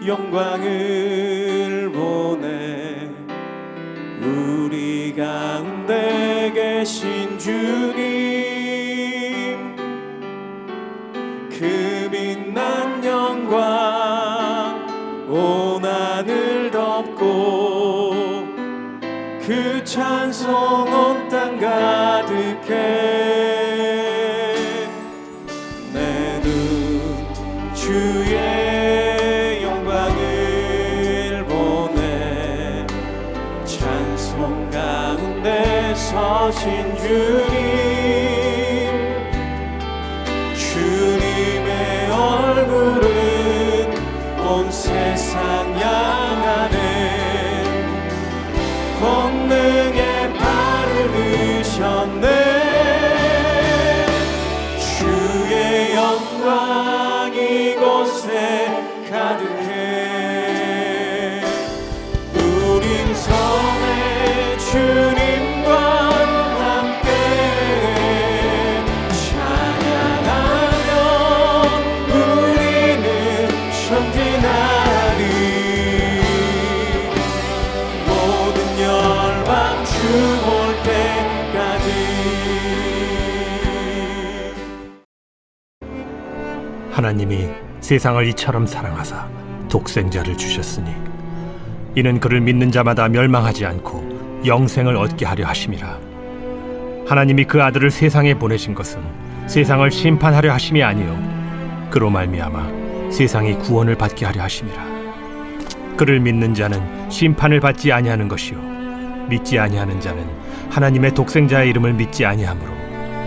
영광을 보내 우리 가운데 계신 주님, 그 빛난 영광 온 하늘 덮고 그 찬송 온 땅 가득해. 내 눈 주의 영광을 보내 찬송 가운데 서신 주님의 얼굴은 온 세상 향하네. 권능의 발을 드셨네. 주의 영광 이곳에 가득해. 우린 선의 주님과 함께 찬양하며 우리는 전진하리. 모든 열방 주 볼 때까지. 하나님이 세상을 이처럼 사랑하사 독생자를 주셨으니 이는 그를 믿는 자마다 멸망하지 않고 영생을 얻게 하려 하심이라. 하나님이 그 아들을 세상에 보내신 것은 세상을 심판하려 하심이 아니요 그로 말미암아 세상이 구원을 받게 하려 하심이라. 그를 믿는 자는 심판을 받지 아니하는 것이요 믿지 아니하는 자는 하나님의 독생자의 이름을 믿지 아니하므로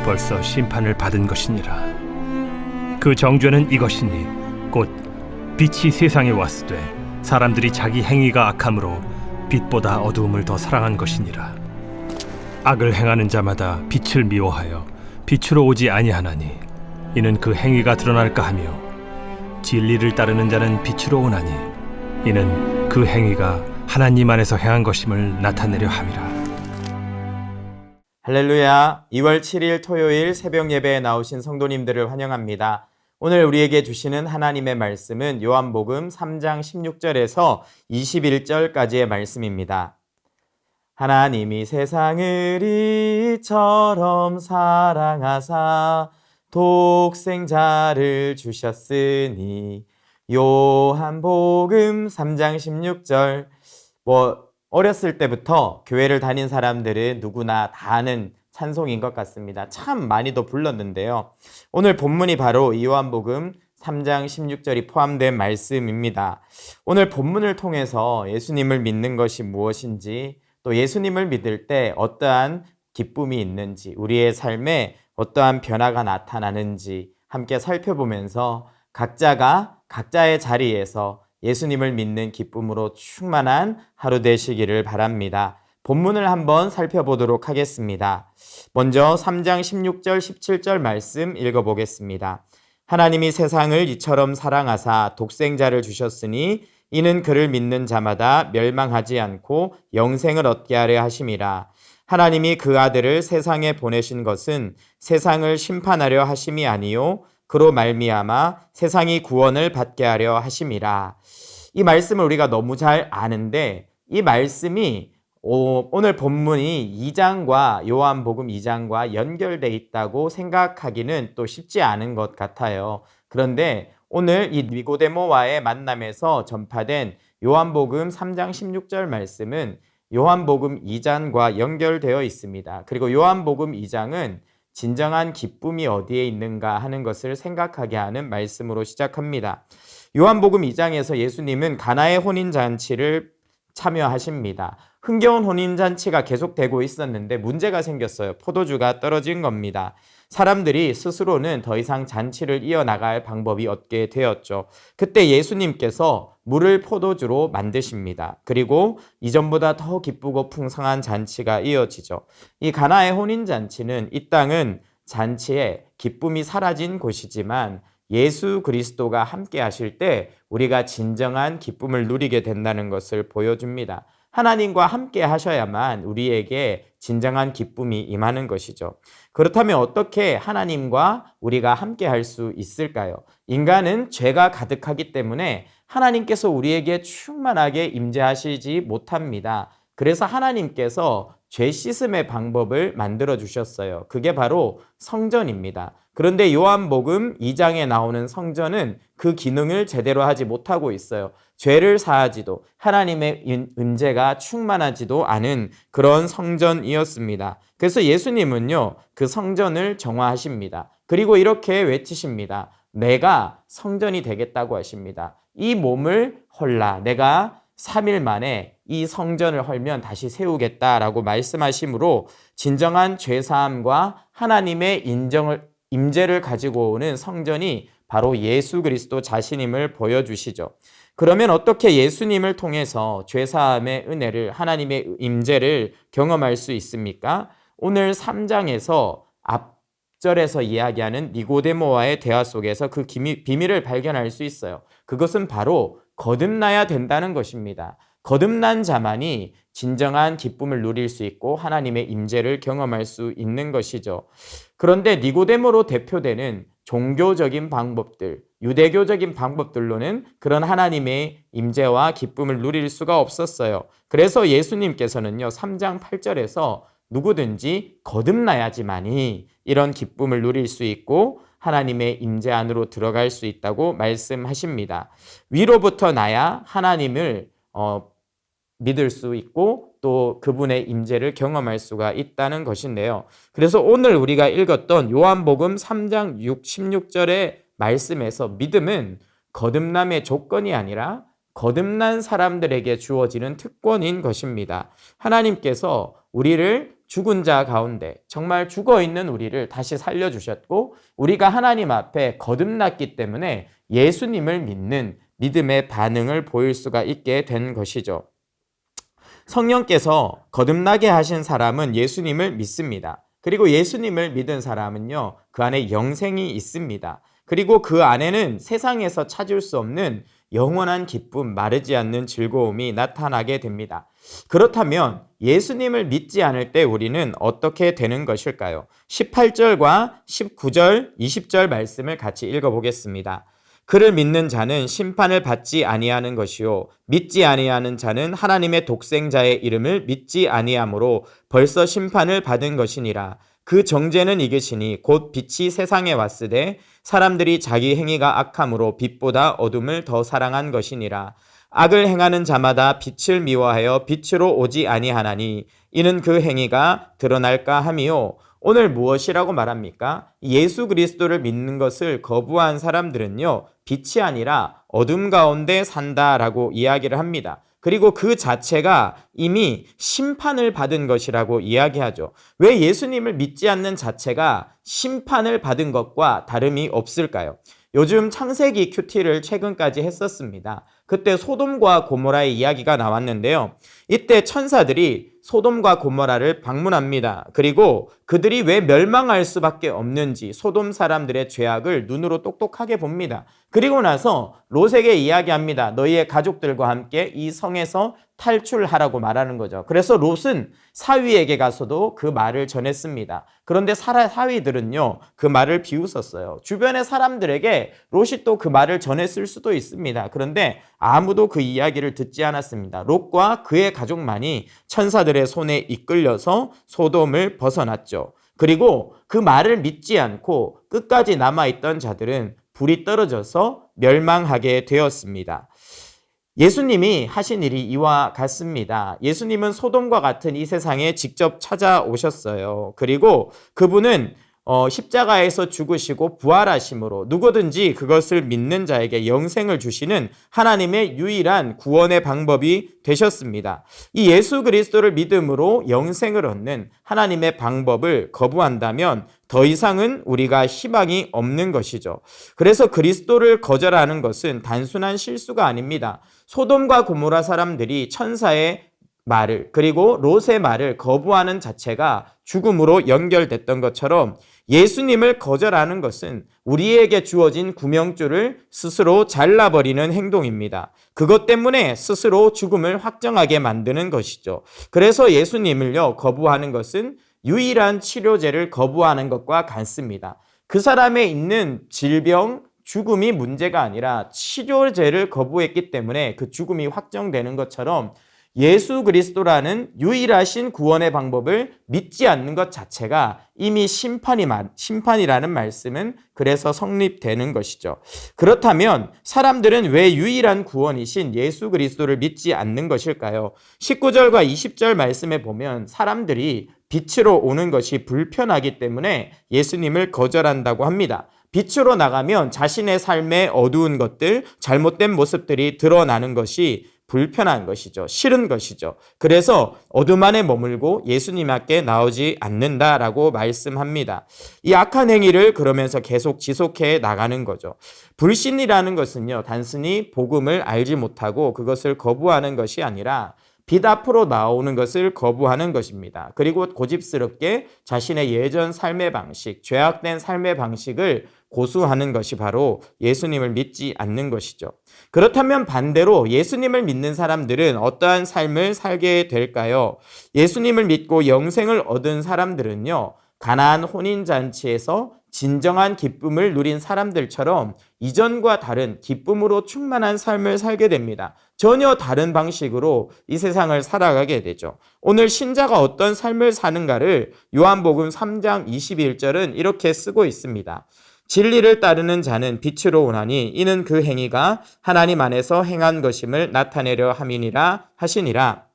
벌써 심판을 받은 것이니라. 그 정죄는 이것이니 곧 빛이 세상에 왔으되 사람들이 자기 행위가 악함으로 빛보다 어두움을 더 사랑한 것이니라. 악을 행하는 자마다 빛을 미워하여 빛으로 오지 아니하나니 이는 그 행위가 드러날까 하며 진리를 따르는 자는 빛으로 오나니 이는 그 행위가 하나님 안에서 행한 것임을 나타내려 함이라. 할렐루야. 2월 7일 토요일 새벽 예배에 나오신 성도님들을 환영합니다. 오늘 우리에게 주시는 하나님의 말씀은 요한복음 3장 16절에서 21절까지의 말씀입니다. 하나님이 세상을 이처럼 사랑하사 독생자를 주셨으니. 요한복음 3장 16절. 어렸을 때부터 교회를 다닌 사람들은 누구나 다 아는 찬송인 것 같습니다. 참 많이도 불렀는데요. 오늘 본문이 바로 요한복음 3장 16절이 포함된 말씀입니다. 오늘 본문을 통해서 예수님을 믿는 것이 무엇인지, 또 예수님을 믿을 때 어떠한 기쁨이 있는지, 우리의 삶에 어떠한 변화가 나타나는지 함께 살펴보면서 각자가 각자의 자리에서 예수님을 믿는 기쁨으로 충만한 하루 되시기를 바랍니다. 본문을 한번 살펴보도록 하겠습니다. 먼저 3장 16절 17절 말씀 읽어보겠습니다. 하나님이 세상을 이처럼 사랑하사 독생자를 주셨으니 이는 그를 믿는 자마다 멸망하지 않고 영생을 얻게 하려 하심이라. 하나님이 그 아들을 세상에 보내신 것은 세상을 심판하려 하심이 아니요 그로 말미암아 세상이 구원을 받게 하려 하심이라. 이 말씀을 우리가 너무 잘 아는데 이 말씀이 오늘 본문이 2장과 요한복음 2장과 연결되어 있다고 생각하기는 또 쉽지 않은 것 같아요. 그런데 오늘 이 니고데모와의 만남에서 전파된 요한복음 3장 16절 말씀은 요한복음 2장과 연결되어 있습니다. 그리고 요한복음 2장은 진정한 기쁨이 어디에 있는가 하는 것을 생각하게 하는 말씀으로 시작합니다. 요한복음 2장에서 예수님은 가나의 혼인잔치를 참여하십니다. 흥겨운 혼인잔치가 계속되고 있었는데 문제가 생겼어요. 포도주가 떨어진 겁니다. 사람들이 스스로는 더 이상 잔치를 이어나갈 방법이 없게 되었죠. 그때 예수님께서 물을 포도주로 만드십니다. 그리고 이전보다 더 기쁘고 풍성한 잔치가 이어지죠. 이 가나의 혼인잔치는 이 땅은 잔치에 기쁨이 사라진 곳이지만 예수 그리스도가 함께 하실 때 우리가 진정한 기쁨을 누리게 된다는 것을 보여줍니다. 하나님과 함께 하셔야만 우리에게 진정한 기쁨이 임하는 것이죠. 그렇다면 어떻게 하나님과 우리가 함께 할 수 있을까요? 인간은 죄가 가득하기 때문에 하나님께서 우리에게 충만하게 임재하시지 못합니다. 그래서 하나님께서 죄 씻음의 방법을 만들어 주셨어요. 그게 바로 성전입니다. 그런데 요한복음 2장에 나오는 성전은 그 기능을 제대로 하지 못하고 있어요. 죄를 사하지도 하나님의 임재가 충만하지도 않은 그런 성전이었습니다. 그래서 예수님은요, 그 성전을 정화하십니다. 그리고 이렇게 외치십니다. 내가 성전이 되겠다고 하십니다. 이 몸을 헐라. 내가 3일 만에 이 성전을 헐면 다시 세우겠다라고 말씀하심으로 진정한 죄사함과 하나님의 임재를 가지고 오는 성전이 바로 예수 그리스도 자신임을 보여주시죠. 그러면 어떻게 예수님을 통해서 죄사함의 은혜를, 하나님의 임재를 경험할 수 있습니까? 오늘 3장에서 앞절에서 이야기하는 니고데모와의 대화 속에서 그 비밀을 발견할 수 있어요. 그것은 바로 거듭나야 된다는 것입니다. 거듭난 자만이 진정한 기쁨을 누릴 수 있고 하나님의 임재를 경험할 수 있는 것이죠. 그런데 니고데모로 대표되는 종교적인 방법들, 유대교적인 방법들로는 그런 하나님의 임재와 기쁨을 누릴 수가 없었어요. 그래서 예수님께서는요, 3장 8절에서 누구든지 거듭나야지만이 이런 기쁨을 누릴 수 있고 하나님의 임재 안으로 들어갈 수 있다고 말씀하십니다. 위로부터 나야 하나님을 믿을 수 있고 또 그분의 임재를 경험할 수가 있다는 것인데요. 그래서 오늘 우리가 읽었던 요한복음 3장 16절의 말씀에서 믿음은 거듭남의 조건이 아니라 거듭난 사람들에게 주어지는 특권인 것입니다. 하나님께서 우리를 죽은 자 가운데 정말 죽어있는 우리를 다시 살려주셨고 우리가 하나님 앞에 거듭났기 때문에 예수님을 믿는 믿음의 반응을 보일 수가 있게 된 것이죠. 성령께서 거듭나게 하신 사람은 예수님을 믿습니다. 그리고 예수님을 믿은 사람은요, 그 안에 영생이 있습니다. 그리고 그 안에는 세상에서 찾을 수 없는 영원한 기쁨, 마르지 않는 즐거움이 나타나게 됩니다. 그렇다면 예수님을 믿지 않을 때 우리는 어떻게 되는 것일까요? 18절과 19절, 20절 말씀을 같이 읽어보겠습니다. 그를 믿는 자는 심판을 받지 아니하는 것이요 믿지 아니하는 자는 하나님의 독생자의 이름을 믿지 아니하므로 벌써 심판을 받은 것이니라. 그 정죄는 이것이니 곧 빛이 세상에 왔으되 사람들이 자기 행위가 악함으로 빛보다 어둠을 더 사랑한 것이니라. 악을 행하는 자마다 빛을 미워하여 빛으로 오지 아니하나니 이는 그 행위가 드러날까 함이요. 오늘 무엇이라고 말합니까? 예수 그리스도를 믿는 것을 거부한 사람들은요, 빛이 아니라 어둠 가운데 산다라고 이야기를 합니다. 그리고 그 자체가 이미 심판을 받은 것이라고 이야기하죠. 왜 예수님을 믿지 않는 자체가 심판을 받은 것과 다름이 없을까요? 요즘 창세기 큐티를 최근까지 했었습니다. 그때 소돔과 고모라의 이야기가 나왔는데요. 이때 천사들이 소돔과 고모라를 방문합니다. 그리고 그들이 왜 멸망할 수밖에 없는지 소돔 사람들의 죄악을 눈으로 똑똑하게 봅니다. 그리고 나서 롯에게 이야기합니다. 너희의 가족들과 함께 이 성에서 탈출하라고 말하는 거죠. 그래서 롯은 사위에게 가서도 그 말을 전했습니다. 그런데 사위들은요, 그 말을 비웃었어요. 주변의 사람들에게 롯이 또 그 말을 전했을 수도 있습니다. 그런데 아무도 그 이야기를 듣지 않았습니다. 롯과 그의 가족만이 천사들의 손에 이끌려서 소돔을 벗어났죠. 그리고 그 말을 믿지 않고 끝까지 남아있던 자들은 불이 떨어져서 멸망하게 되었습니다. 예수님이 하신 일이 이와 같습니다. 예수님은 소돔과 같은 이 세상에 직접 찾아오셨어요. 그리고 그분은 십자가에서 죽으시고 부활하심으로 누구든지 그것을 믿는 자에게 영생을 주시는 하나님의 유일한 구원의 방법이 되셨습니다. 이 예수 그리스도를 믿음으로 영생을 얻는 하나님의 방법을 거부한다면 더 이상은 우리가 희망이 없는 것이죠. 그래서 그리스도를 거절하는 것은 단순한 실수가 아닙니다. 소돔과 고모라 사람들이 천사의 말을 그리고 롯의 말을 거부하는 자체가 죽음으로 연결됐던 것처럼 예수님을 거절하는 것은 우리에게 주어진 구명줄을 스스로 잘라버리는 행동입니다. 그것 때문에 스스로 죽음을 확정하게 만드는 것이죠. 그래서 예수님을요, 거부하는 것은 유일한 치료제를 거부하는 것과 같습니다. 그 사람에 있는 질병, 죽음이 문제가 아니라 치료제를 거부했기 때문에 그 죽음이 확정되는 것처럼 예수 그리스도라는 유일하신 구원의 방법을 믿지 않는 것 자체가 이미 심판이라는 말씀은 그래서 성립되는 것이죠. 그렇다면 사람들은 왜 유일한 구원이신 예수 그리스도를 믿지 않는 것일까요? 19절과 20절 말씀에 보면 사람들이 빛으로 오는 것이 불편하기 때문에 예수님을 거절한다고 합니다. 빛으로 나가면 자신의 삶의 어두운 것들, 잘못된 모습들이 드러나는 것이 불편한 것이죠. 싫은 것이죠. 그래서 어둠 안에 머물고 예수님 앞에 나오지 않는다라고 말씀합니다. 이 악한 행위를 그러면서 계속 지속해 나가는 거죠. 불신이라는 것은요, 단순히 복음을 알지 못하고 그것을 거부하는 것이 아니라 빛 앞으로 나오는 것을 거부하는 것입니다. 그리고 고집스럽게 자신의 예전 삶의 방식, 죄악된 삶의 방식을 고수하는 것이 바로 예수님을 믿지 않는 것이죠. 그렇다면 반대로 예수님을 믿는 사람들은 어떠한 삶을 살게 될까요? 예수님을 믿고 영생을 얻은 사람들은요, 가나안 혼인잔치에서 진정한 기쁨을 누린 사람들처럼 이전과 다른 기쁨으로 충만한 삶을 살게 됩니다. 전혀 다른 방식으로 이 세상을 살아가게 되죠. 오늘 신자가 어떤 삶을 사는가를 요한복음 3장 21절은 이렇게 쓰고 있습니다. 진리를 따르는 자는 빛으로 오나니 이는 그 행위가 하나님 안에서 행한 것임을 나타내려 함이니라 하시니라.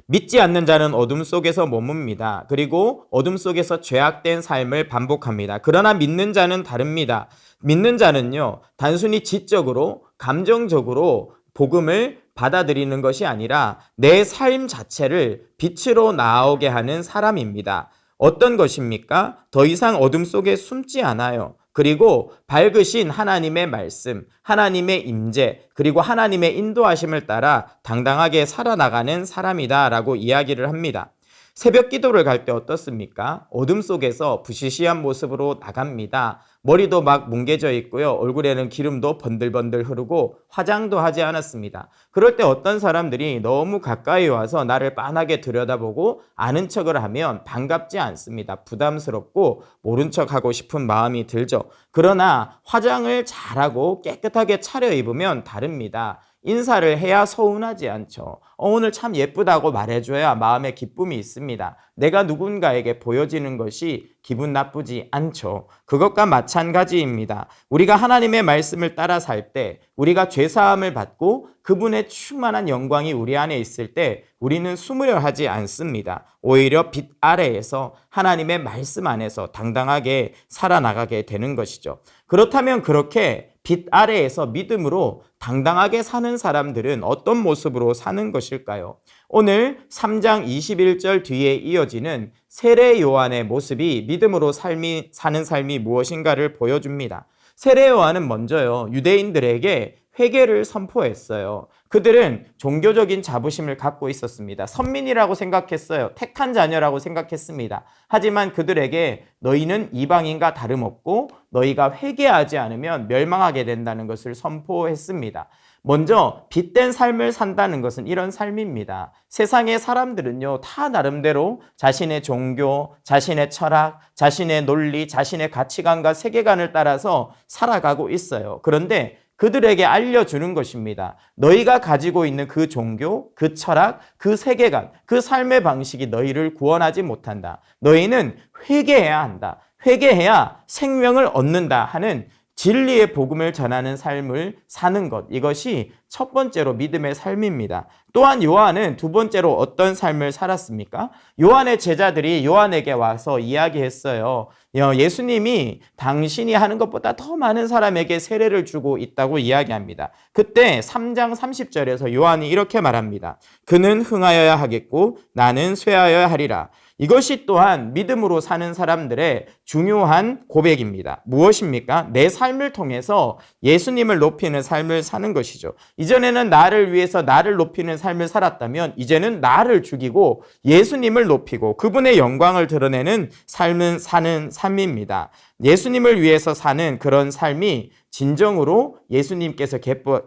믿지 않는 자는 어둠 속에서 머뭅니다. 그리고 어둠 속에서 죄악된 삶을 반복합니다. 그러나 믿는 자는 다릅니다. 믿는 자는요, 단순히 지적으로, 감정적으로 복음을 받아들이는 것이 아니라 내 삶 자체를 빛으로 나오게 하는 사람입니다. 어떤 것입니까? 더 이상 어둠 속에 숨지 않아요. 그리고 밝으신 하나님의 말씀, 하나님의 임재, 그리고 하나님의 인도하심을 따라 당당하게 살아나가는 사람이다라고 이야기를 합니다. 새벽 기도를 갈 때 어떻습니까? 어둠 속에서 부시시한 모습으로 나갑니다. 머리도 막 뭉개져 있고요. 얼굴에는 기름도 번들번들 흐르고 화장도 하지 않았습니다. 그럴 때 어떤 사람들이 너무 가까이 와서 나를 빤하게 들여다보고 아는 척을 하면 반갑지 않습니다. 부담스럽고 모른 척하고 싶은 마음이 들죠. 그러나 화장을 잘하고 깨끗하게 차려입으면 다릅니다. 인사를 해야 서운하지 않죠. 오늘 참 예쁘다고 말해줘야 마음에 기쁨이 있습니다. 내가 누군가에게 보여지는 것이 기분 나쁘지 않죠. 그것과 마찬가지입니다. 우리가 하나님의 말씀을 따라 살 때, 우리가 죄사함을 받고 그분의 충만한 영광이 우리 안에 있을 때 우리는 숨으려 하지 않습니다. 오히려 빛 아래에서 하나님의 말씀 안에서 당당하게 살아나가게 되는 것이죠. 그렇다면 그렇게 빛 아래에서 믿음으로 당당하게 사는 사람들은 어떤 모습으로 사는 것일까요? 오늘 3장 21절 뒤에 이어지는 세례 요한의 모습이 믿음으로 사는 삶이 무엇인가를 보여줍니다. 세례 요한은 먼저요, 유대인들에게 회개를 선포했어요. 그들은 종교적인 자부심을 갖고 있었습니다. 선민이라고 생각했어요. 택한 자녀라고 생각했습니다. 하지만 그들에게 너희는 이방인과 다름없고 너희가 회개하지 않으면 멸망하게 된다는 것을 선포했습니다. 먼저 빛된 삶을 산다는 것은 이런 삶입니다. 세상의 사람들은요, 다 나름대로 자신의 종교, 자신의 철학, 자신의 논리, 자신의 가치관과 세계관을 따라서 살아가고 있어요. 그런데 그들에게 알려주는 것입니다. 너희가 가지고 있는 그 종교, 그 철학, 그 세계관, 그 삶의 방식이 너희를 구원하지 못한다. 너희는 회개해야 한다. 회개해야 생명을 얻는다 하는 진리의 복음을 전하는 삶을 사는 것, 이것이 첫 번째로 믿음의 삶입니다. 또한 요한은 두 번째로 어떤 삶을 살았습니까? 요한의 제자들이 요한에게 와서 이야기했어요. 예수님이 당신이 하는 것보다 더 많은 사람에게 세례를 주고 있다고 이야기합니다. 그때 3장 30절에서 요한이 이렇게 말합니다. 그는 흥하여야 하겠고 나는 쇠하여야 하리라. 이것이 또한 믿음으로 사는 사람들의 중요한 고백입니다. 무엇입니까? 내 삶을 통해서 예수님을 높이는 삶을 사는 것이죠. 이전에는 나를 위해서 나를 높이는 삶을 살았다면 이제는 나를 죽이고 예수님을 높이고 그분의 영광을 드러내는 삶은 사는 삶입니다. 예수님을 위해서 사는 그런 삶이 진정으로 예수님께서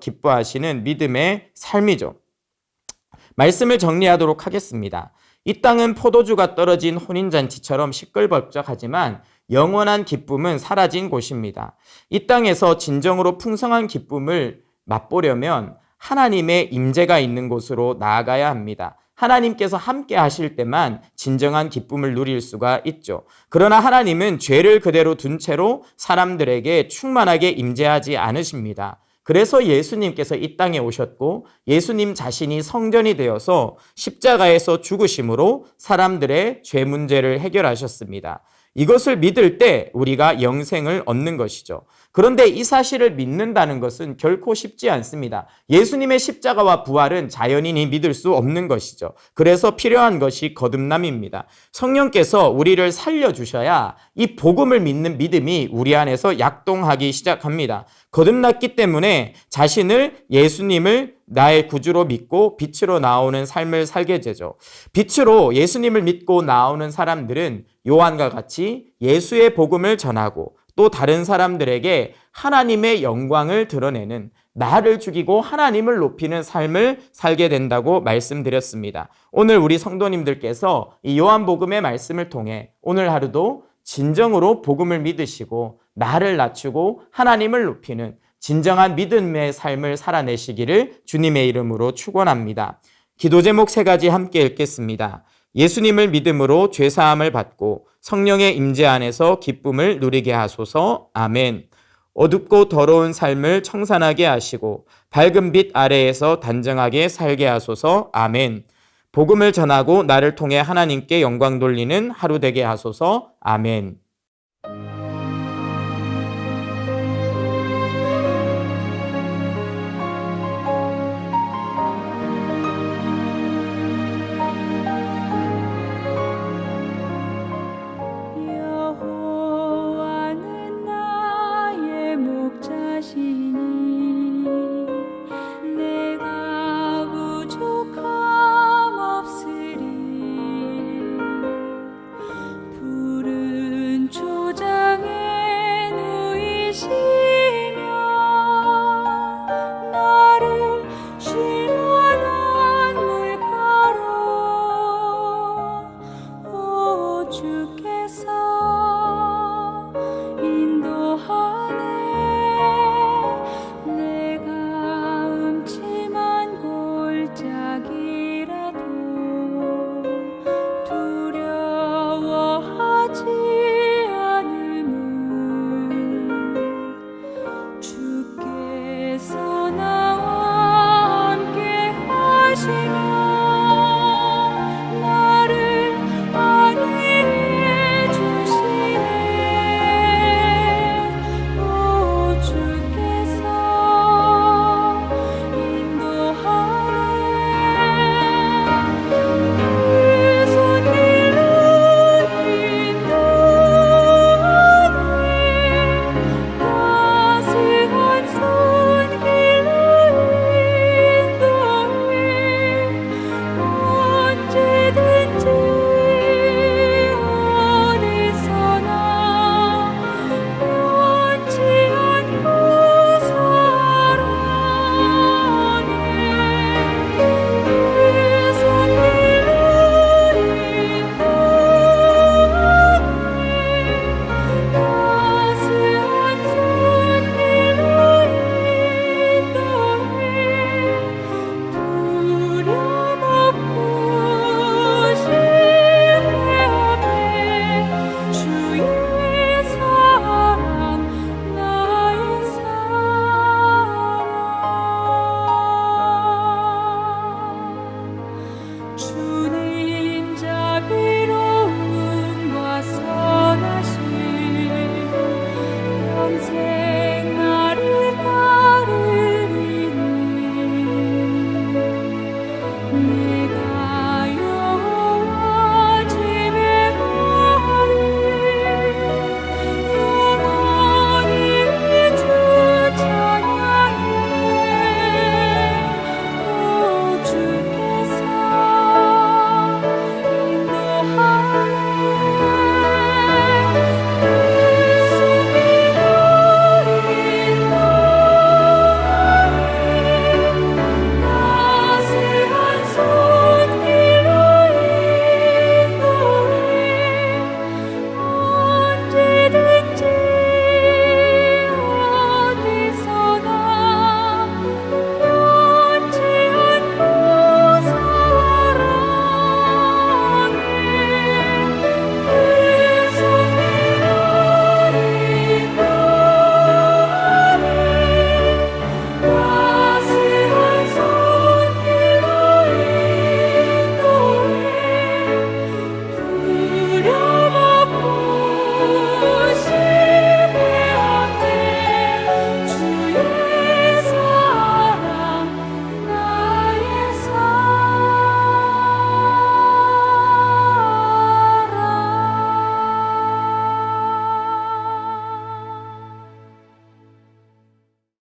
기뻐하시는 믿음의 삶이죠. 말씀을 정리하도록 하겠습니다. 이 땅은 포도주가 떨어진 혼인잔치처럼 시끌벅적하지만 영원한 기쁨은 사라진 곳입니다. 이 땅에서 진정으로 풍성한 기쁨을 맛보려면 하나님의 임재가 있는 곳으로 나아가야 합니다. 하나님께서 함께 하실 때만 진정한 기쁨을 누릴 수가 있죠. 그러나 하나님은 죄를 그대로 둔 채로 사람들에게 충만하게 임재하지 않으십니다. 그래서 예수님께서 이 땅에 오셨고 예수님 자신이 성전이 되어서 십자가에서 죽으심으로 사람들의 죄 문제를 해결하셨습니다. 이것을 믿을 때 우리가 영생을 얻는 것이죠. 그런데 이 사실을 믿는다는 것은 결코 쉽지 않습니다. 예수님의 십자가와 부활은 자연인이 믿을 수 없는 것이죠. 그래서 필요한 것이 거듭남입니다. 성령께서 우리를 살려주셔야 이 복음을 믿는 믿음이 우리 안에서 약동하기 시작합니다. 거듭났기 때문에 자신을 예수님을 나의 구주로 믿고 빛으로 나오는 삶을 살게 되죠. 빛으로 예수님을 믿고 나오는 사람들은 요한과 같이 예수의 복음을 전하고 또 다른 사람들에게 하나님의 영광을 드러내는, 나를 죽이고 하나님을 높이는 삶을 살게 된다고 말씀드렸습니다. 오늘 우리 성도님들께서 이 요한복음의 말씀을 통해 오늘 하루도 진정으로 복음을 믿으시고 나를 낮추고 하나님을 높이는 진정한 믿음의 삶을 살아내시기를 주님의 이름으로 축원합니다. 기도 제목 3가지 함께 읽겠습니다. 예수님을 믿음으로 죄사함을 받고 성령의 임재 안에서 기쁨을 누리게 하소서. 아멘. 어둡고 더러운 삶을 청산하게 하시고 밝은 빛 아래에서 단정하게 살게 하소서. 아멘. 복음을 전하고 나를 통해 하나님께 영광 돌리는 하루 되게 하소서. 아멘. 여호와는 나의 목자시니 내가 부족함 없으리. 푸른 초장에 누이시며 나를 쉴 만한 물가로 오 주께서 인도하네. 내가 음침한 골짜기라도 두려워하지 않음은 주께서 나와 함께 하시며 나를 안위해 주시네. 오 주께서 인도하네. 그 손길로 인도하네. 따스한 손길로 인도해. 언제든지 어디서나 변치 않고 사랑해. 그 손길로 인도하네. 따스한 손길로 인도해. 두려움 없고 실패 없네. 주의 사랑 나의 사랑. 주님 자비로움과 선하심 평생 나를 따르리니. 내